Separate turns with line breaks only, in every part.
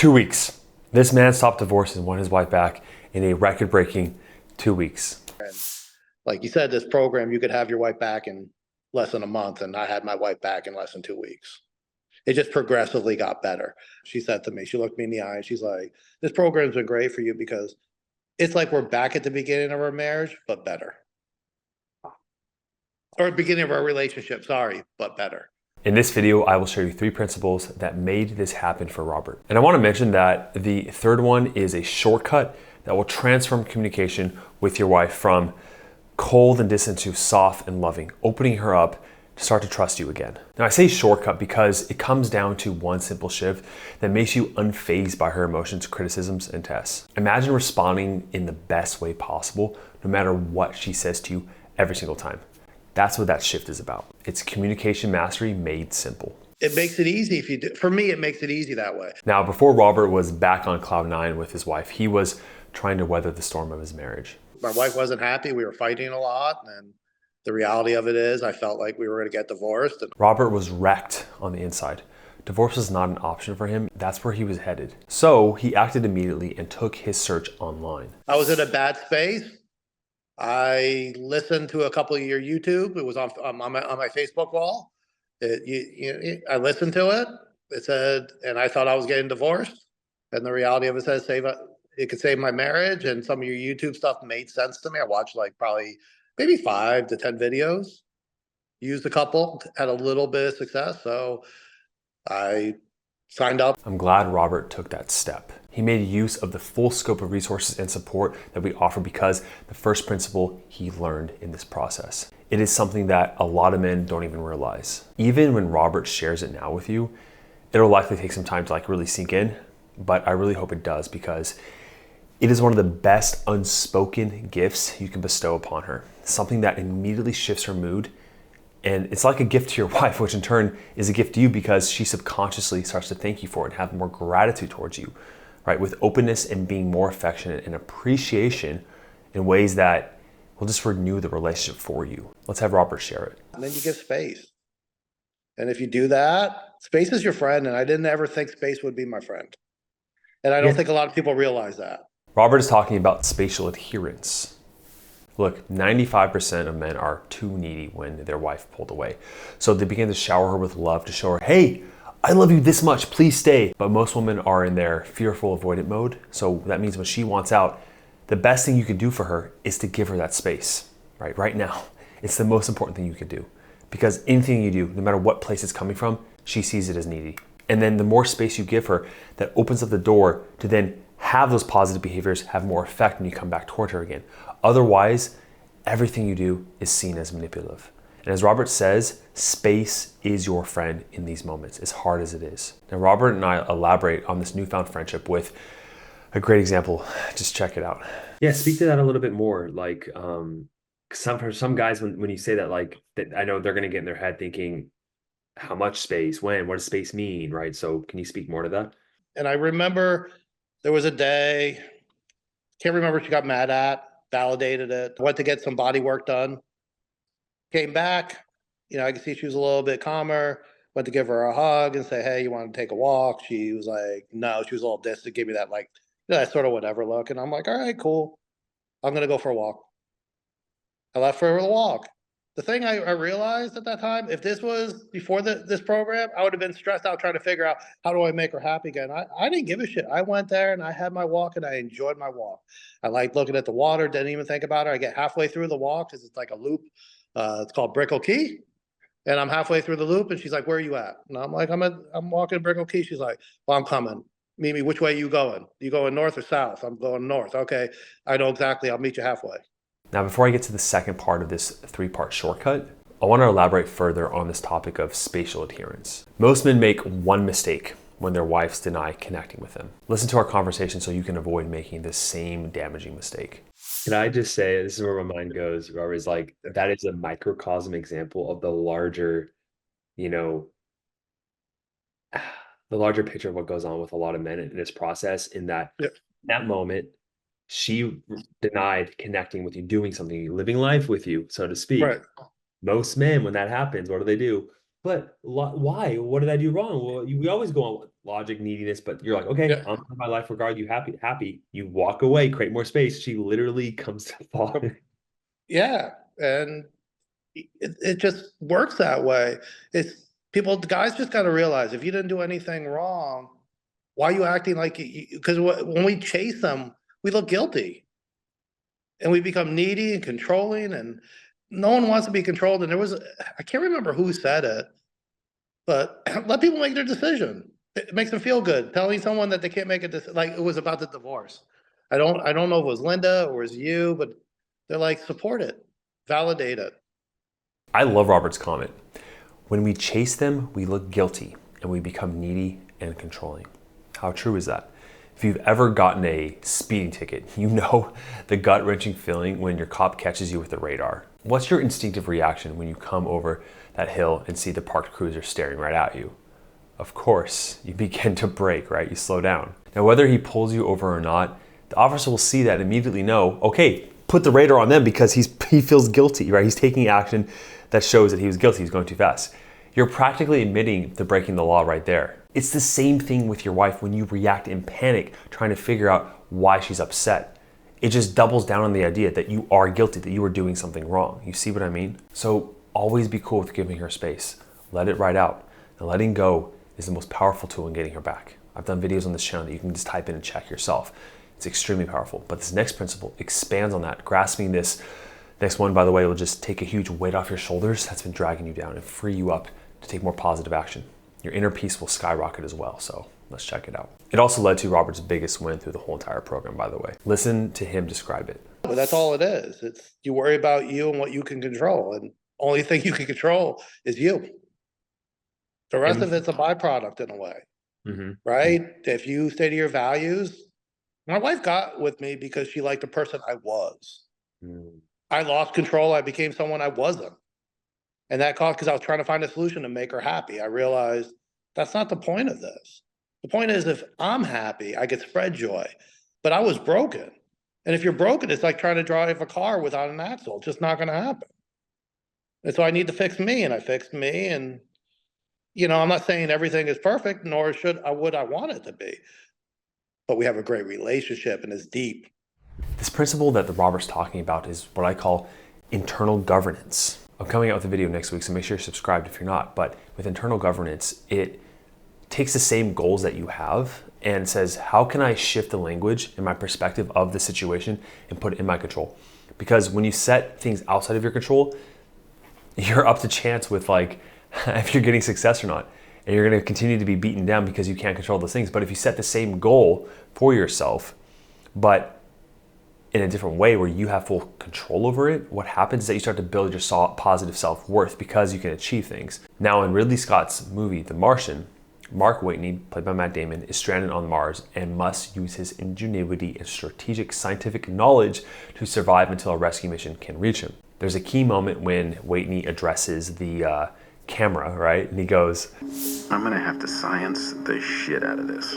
2 weeks. This man stopped divorce and won his wife back in a record-breaking 2 weeks.
And like you said, this program, you could have your wife back in less than a month, and I had my wife back in less than 2 weeks. It just progressively got better. She said to me, she looked me in the eye and she's like, this program's been great for you because it's like we're back at the beginning of our marriage, but better. Or beginning of our relationship, sorry, but better.
In this video, I will show you 3 principles that made this happen for Robert. And I want to mention that the third one is a shortcut that will transform communication with your wife from cold and distant to soft and loving, opening her up to start to trust you again. Now I say shortcut because it comes down to one simple shift that makes you unfazed by her emotions, criticisms, and tests. Imagine responding in the best way possible, no matter what she says to you every single time. That's what that shift is about. It's communication mastery made simple.
It makes it easy if you do. For me, it makes it easy that way.
Now, before Robert was back on cloud 9 with his wife, he was trying to weather the storm of his marriage.
My wife wasn't happy. We were fighting a lot. And the reality of it is I felt like we were going to get divorced. And
Robert was wrecked on the inside. Divorce was not an option for him. That's where he was headed. So he acted immediately and took his search online.
I was in a bad space. I listened to a couple of your YouTube. It was on my Facebook wall. I listened to it. It said, and I thought I was getting divorced. And the reality of it says, it could save my marriage. And some of your YouTube stuff made sense to me. I watched like probably maybe 5 to 10 videos. Used a couple, had a little bit of success. So I signed up.
I'm glad Robert took that step. He made use of the full scope of resources and support that we offer because the first principle he learned in this process. It is something that a lot of men don't even realize. Even when Robert shares it now with you, it'll likely take some time to like really sink in, but I really hope it does because it is one of the best unspoken gifts you can bestow upon her. Something that immediately shifts her mood. And it's like a gift to your wife, which in turn is a gift to you because she subconsciously starts to thank you for it and have more gratitude towards you, right? With openness and being more affectionate and appreciation in ways that will just renew the relationship for you. Let's have Robert share it.
And then you give space. And if you do that, space is your friend. And I didn't ever think space would be my friend. And I don't think a lot of people realize that.
Robert is talking about spatial adherence. Look, 95% of men are too needy when their wife pulled away. So they begin to shower her with love to show her, hey, I love you this much, please stay. But most women are in their fearful avoidant mode. So that means when she wants out, the best thing you can do for her is to give her that space, right now. It's the most important thing you can do because anything you do, no matter what place it's coming from, she sees it as needy. And then the more space you give her, that opens up the door to then have those positive behaviors have more effect when you come back toward her again. Otherwise, everything you do is seen as manipulative. And as Robert says, space is your friend in these moments, as hard as it is. Now, Robert and I elaborate on this newfound friendship with a great example. Just check it out.
Yeah, speak to that a little bit more. Like, for some guys, when you say that, like, that I know they're going to get in their head thinking, how much space, when, what does space mean, right? So can you speak more to that?
And I remember there was a day, can't remember what she got mad at, validated it, went to get some body work done, came back, I could see she was a little bit calmer, went to give her a hug and say, hey, you want to take a walk? She was like, no, she was a little distant, give me that like, that sort of whatever look. And I'm like, all right, cool. I'm going to go for a walk. I left for a walk. The thing I realized at that time, if this was before this program, I would have been stressed out trying to figure out how do I make her happy again. I didn't give a shit. I went there and I had my walk and I enjoyed my walk. I liked looking at the water, didn't even think about it. I get halfway through the walk because it's like a loop. It's called Brickell Key. And I'm halfway through the loop and she's like, where are you at? And I'm like, I'm walking to Brickell Key. She's like, well, I'm coming. Mimi, which way are you going? You going north or south? I'm going north. Okay, I know exactly. I'll meet you halfway.
Now, before I get to the second part of this 3-part shortcut, I want to elaborate further on this topic of spatial adherence. Most men make one mistake when their wives deny connecting with them. Listen to our conversation so you can avoid making the same damaging mistake.
Can I just say, this is where my mind goes, Robert, is like, that is a microcosm example of the larger, the larger picture of what goes on with a lot of men in this process, in that, that moment, she denied connecting with you, doing something, living life with you, so to speak.
Right.
Most men, when that happens, what do? but why? What did I do wrong? Well, we always go on logic, neediness, but you're like, okay,
Yeah.
I'm in my life regard. You happy. You walk away, create more space. She literally comes to fall.
Yeah. And it just works that way. It's people, the guys just got to realize if you didn't do anything wrong, why are you acting like you, because when we chase them, we look guilty and we become needy and controlling, and no one wants to be controlled. And there was, I can't remember who said it, but let people make their decision. It makes them feel good. Telling someone that they can't make a decision, like it was about the divorce. I don't know if it was Linda or it was you, but they're like, support it, validate it.
I love Robert's comment. When we chase them, we look guilty and we become needy and controlling. How true is that? If you've ever gotten a speeding ticket, you know the gut-wrenching feeling when your cop catches you with the radar. What's your instinctive reaction when you come over that hill and see the parked cruiser staring right at you? Of course, you begin to brake, right? You slow down. Now, whether he pulls you over or not, the officer will see that and immediately know, okay, put the radar on them because he feels guilty, right? He's taking action that shows that he was guilty, he's going too fast. You're practically admitting to breaking the law right there. It's the same thing with your wife when you react in panic, trying to figure out why she's upset. It just doubles down on the idea that you are guilty, that you are doing something wrong. You see what I mean? So always be cool with giving her space. Let it ride out. And letting go is the most powerful tool in getting her back. I've done videos on this channel that you can just type in and check yourself. It's extremely powerful. But this next principle expands on that. Grasping this next one, by the way, will just take a huge weight off your shoulders that's been dragging you down and free you up to take more positive action. Your inner peace will skyrocket as well. So let's check it out. It also led to Robert's biggest win through the whole entire program, by the way. Listen to him describe it.
But that's all it is. It's you worry about you and what you can control, and only thing you can control is you. The rest of it's a byproduct in a way,
Mm-hmm.
right? If you stay to your values, my wife got with me because she liked the person I was.
Mm-hmm.
I lost control. I became someone I wasn't. And that caused, because I was trying to find a solution to make her happy. I realized that's not the point of this. The point is, if I'm happy, I could spread joy. But I was broken. And if you're broken, it's like trying to drive a car without an axle. It's just not going to happen. And so I need to fix me, and I fixed me. And, I'm not saying everything is perfect, nor would I want it to be. But we have a great relationship and it's deep.
This principle that the Robert's talking about is what I call internal governance. I'm coming out with a video next week, so make sure you're subscribed if you're not. But with internal governance, it takes the same goals that you have and says, how can I shift the language and my perspective of the situation and put it in my control? Because when you set things outside of your control, you're up to chance with like if you're getting success or not. And you're going to continue to be beaten down because you can't control those things. But if you set the same goal for yourself, but in a different way where you have full control over it, what happens is that you start to build your positive self-worth because you can achieve things. Now, in Ridley Scott's movie, The Martian, Mark Watney, played by Matt Damon, is stranded on Mars and must use his ingenuity and strategic scientific knowledge to survive until a rescue mission can reach him. There's a key moment when Watney addresses the camera, right? And he goes,
I'm gonna have to science the shit out of this.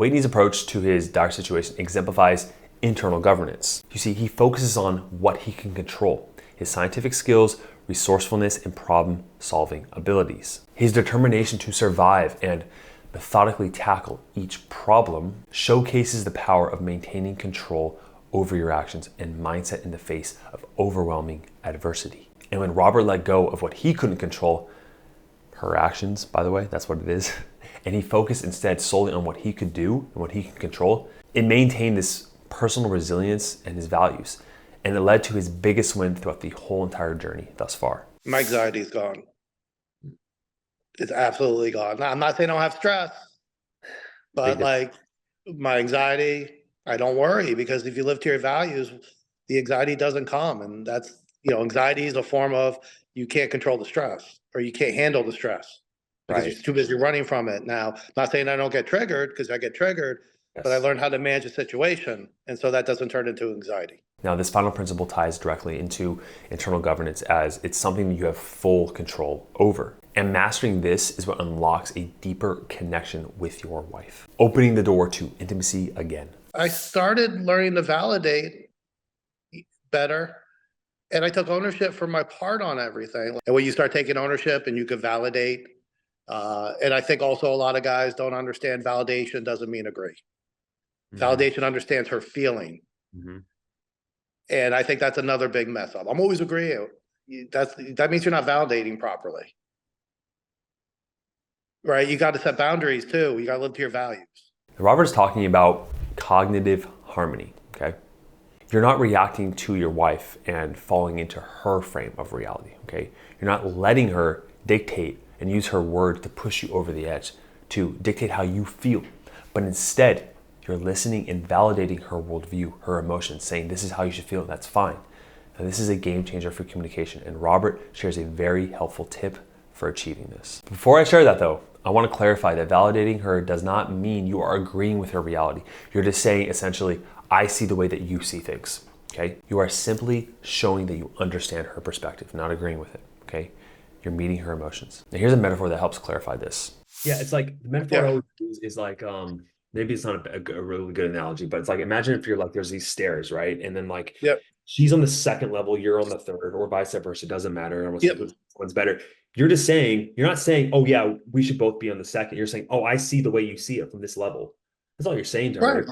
Watney's approach to his dire situation exemplifies internal governance. You see, he focuses on what he can control, his scientific skills, resourcefulness, and problem-solving abilities. His determination to survive and methodically tackle each problem showcases the power of maintaining control over your actions and mindset in the face of overwhelming adversity. And when Robert let go of what he couldn't control, her actions, by the way, that's what it is, and he focused instead solely on what he could do and what he could control, it maintained this personal resilience and his values. And it led to his biggest win throughout the whole entire journey thus far.
My anxiety is gone. It's absolutely gone. Now, I'm not saying I don't have stress, but like my anxiety, I don't worry, because if you live to your values, the anxiety doesn't come. And that's, anxiety is a form of you can't control the stress or you can't handle the stress because you're too busy running from it. Now, not saying I don't get triggered, because I get triggered, but I learned how to manage a situation. And so that doesn't turn into anxiety.
Now, this final principle ties directly into internal governance, as it's something that you have full control over. And mastering this is what unlocks a deeper connection with your wife, opening the door to intimacy again.
I started learning to validate better. And I took ownership for my part on everything. And when you start taking ownership and you can validate, and I think also a lot of guys don't understand validation doesn't mean agree. Validation understands her feeling. And I think that's another big mess up. I'm always agreeing. That means you're not validating properly. Right? You got to set boundaries too. You got to live to your values.
Robert's talking about cognitive harmony, okay? You're not reacting to your wife and falling into her frame of reality, okay? You're not letting her dictate and use her words to push you over the edge, to dictate how you feel. But instead, you're listening and validating her worldview, her emotions, saying this is how you should feel, that's fine. Now, this is a game changer for communication, and Robert shares a very helpful tip for achieving this. Before I share that though, I want to clarify that validating her does not mean you are agreeing with her reality. You're just saying essentially, I see the way that you see things, okay? You are simply showing that you understand her perspective, not agreeing with it, okay? You're meeting her emotions. Now here's a metaphor that helps clarify this.
Yeah, it's like the metaphor I always use is like, maybe it's not a really good analogy, but it's like, imagine if you're like, there's these stairs, right? And then like, she's on the second level, you're on the third, or vice versa, it doesn't matter. One's better. You're just saying, you're not saying, oh yeah, we should both be on the second. You're saying, oh, I see the way you see it from this level. That's all you're saying to her.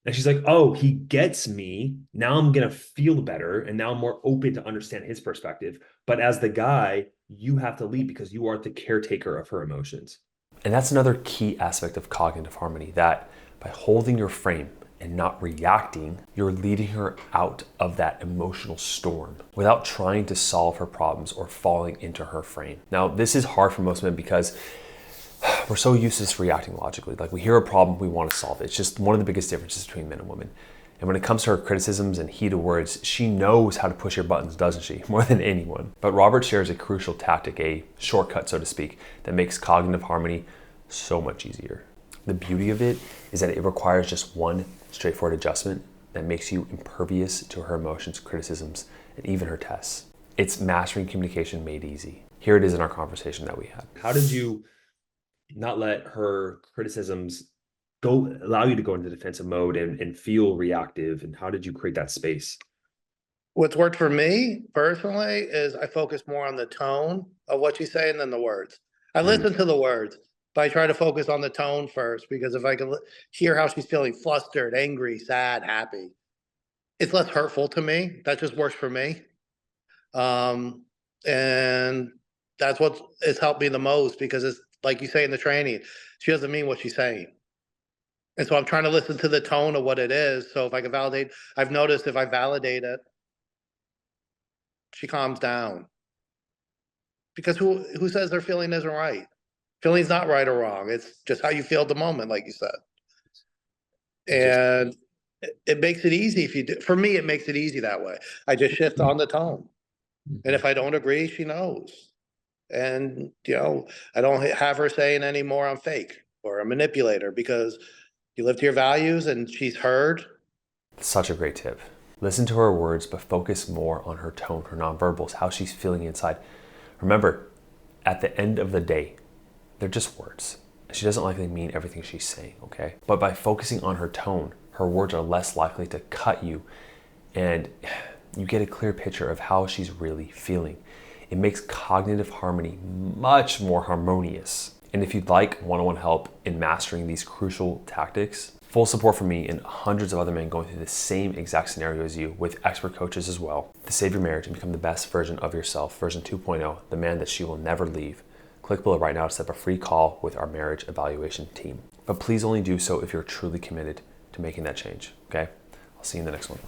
And she's like, oh, he gets me. Now I'm going to feel better. And now I'm more open to understand his perspective. But as the guy, you have to lead because you are the caretaker of her emotions.
And that's another key aspect of cognitive harmony, that by holding your frame and not reacting, you're leading her out of that emotional storm without trying to solve her problems or falling into her frame. Now, this is hard for most men because we're so used to just reacting logically. Like we hear a problem, we want to solve it. It's just one of the biggest differences between men and women. And when it comes to her criticisms and heated words, she knows how to push your buttons, doesn't she? More than anyone. But Robert shares a crucial tactic, a shortcut, so to speak, that makes cognitive harmony so much easier. The beauty of it is that it requires just one straightforward adjustment that makes you impervious to her emotions, criticisms, and even her tests. It's mastering communication made easy. Here it is in our conversation that we had.
How did you not let her criticisms allow you to go into defensive mode and feel reactive? And how did you create that space?
What's worked for me personally is I focus more on the tone of what she's saying than the words. I listen to the words, but I try to focus on the tone first, because if I can hear how she's feeling flustered, angry, sad, happy, it's less hurtful to me. That just works for me. And that's what has helped me the most, because it's like you say in the training, she doesn't mean what she's saying. And so I'm trying to listen to the tone of what it is. So if I can validate, I've noticed if I validate it, she calms down. Because who says their feeling isn't right? Feeling's not right or wrong. It's just how you feel at the moment, like you said. And it makes it easy if you do. For me, it makes it easy that way. I just shift on the tone. And if I don't agree, she knows. And, I don't have her saying anymore I'm fake or a manipulator, because you live to your values and she's heard.
Such a great tip. Listen to her words, but focus more on her tone, her nonverbals, how she's feeling inside. Remember, at the end of the day, they're just words. She doesn't likely mean everything she's saying, okay? But by focusing on her tone, her words are less likely to cut you, and you get a clear picture of how she's really feeling. It makes cognitive harmony much more harmonious. And if you'd like one-on-one help in mastering these crucial tactics, full support from me and hundreds of other men going through the same exact scenario as you, with expert coaches as well, to save your marriage and become the best version of yourself, version 2.0, the man that she will never leave. Click below right now to set up a free call with our marriage evaluation team. But please only do so if you're truly committed to making that change, okay? I'll see you in the next one.